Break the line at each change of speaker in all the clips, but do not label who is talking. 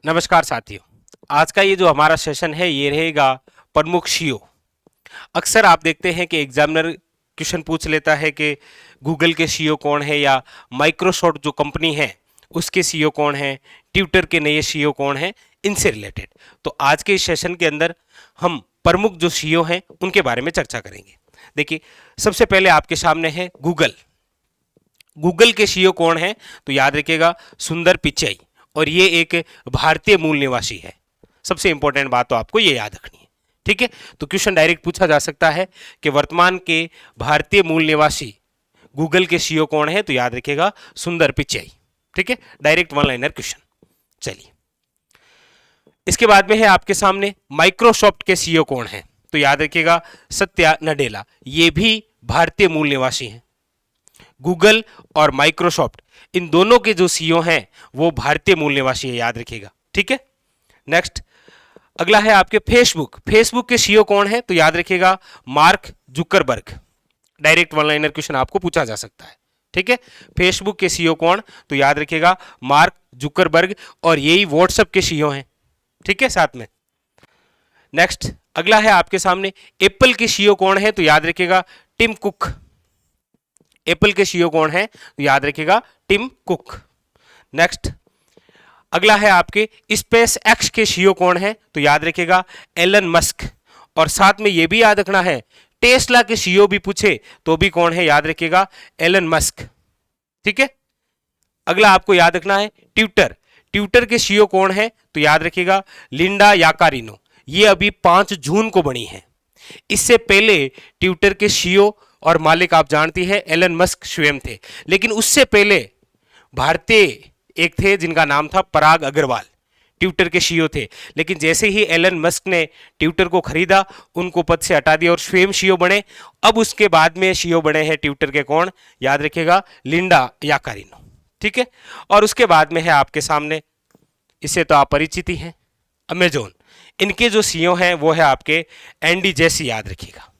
नमस्कार साथियों। आज का ये जो हमारा सेशन है ये रहेगा प्रमुख सीईओ। अक्सर आप देखते हैं कि एग्जामिनर क्वेश्चन पूछ लेता है कि गूगल के सीईओ कौन है या माइक्रोसॉफ्ट जो कंपनी है उसके सीईओ कौन है, ट्विटर के नए सीईओ कौन है, इनसे रिलेटेड। तो आज के इस सेशन के अंदर हम प्रमुख जो सीईओ हैं उनके बारे में चर्चा करेंगे। देखिए, सबसे पहले आपके सामने है गूगल। गूगल के सीईओ कौन है? तो याद रखिएगा सुंदर पिचाई, और ये एक भारतीय मूल निवासी है। सबसे इंपॉर्टेंट बात तो आपको ये याद रखनी है, ठीक है। तो क्वेश्चन डायरेक्ट पूछा जा सकता है कि वर्तमान के भारतीय मूल निवासी गूगल के सीईओ कौन है? तो याद रखिएगा सुंदर पिचाई, ठीक है। Direct one liner question. चलिए, इसके बाद में है आपके सामने माइक्रोसॉफ्ट के सीईओ कौन है? तो याद रखिएगा सत्या नडेला, ये भी भारतीय मूल निवासी हैं। गूगल और माइक्रोसॉफ्ट इन दोनों के जो सीईओ हैं वो भारतीय मूल निवासी है, याद रखिएगा, ठीक है। नेक्स्ट, अगला है आपके फेसबुक। फेसबुक के सीईओ कौन है? तो याद रखिएगा mark Zuckerberg. Direct one liner question आपको पूछा जा सकता है, ठीक है। फेसबुक के सीईओ कौन? तो याद रखिएगा मार्क जुकरबर्ग, और यही व्हाट्सएप के सीईओ हैं, ठीक है, साथ में। नेक्स्ट, अगला है आपके सामने एप्पल के सीईओ कौन है? तो याद रखिएगा टिम कुक। एप्पल के सीईओ कौन है? तो याद रखिएगा टिम कुक। नेक्स्ट, अगला है आपके स्पेस एक्स के सीईओ कौन है? तो याद रखिएगा एलन मस्क, और साथ में यह भी याद रखना है टेस्ला के सीईओ भी पूछे तो भी कौन है? याद रखिएगा एलन मस्क, ठीक है। अगला आपको याद रखना है ट्विटर। ट्विटर के सीईओ कौन है? तो याद रखिएगा लिंडा याकारिनो। ये अभी 5 जून को बनी है। इससे पहले ट्विटर के सीईओ और मालिक आप जानती है एलन मस्क स्वयं थे, लेकिन उससे पहले भारतीय एक थे जिनका नाम था पराग अग्रवाल, ट्विटर के सीईओ थे। लेकिन जैसे ही एलन मस्क ने ट्विटर को खरीदा, उनको पद से हटा दिया और स्वयं सीईओ बने। अब उसके बाद में सीईओ बने हैं ट्विटर के कौन? याद रखिएगा लिंडा याकारिनो, ठीक है। और उसके बाद में है आपके सामने, इससे तो आप परिचित ही हैं, अमेजोन। इनके जो सीईओ हैं वो है आपके एंडी जेसी, याद रखिएगा,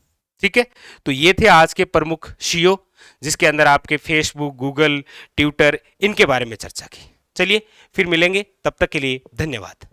ठीक है। तो ये थे आज के प्रमुख सीईओ, जिसके अंदर आपके फेसबुक, गूगल, ट्विटर, इनके बारे में चर्चा की। चलिए फिर मिलेंगे, तब तक के लिए धन्यवाद।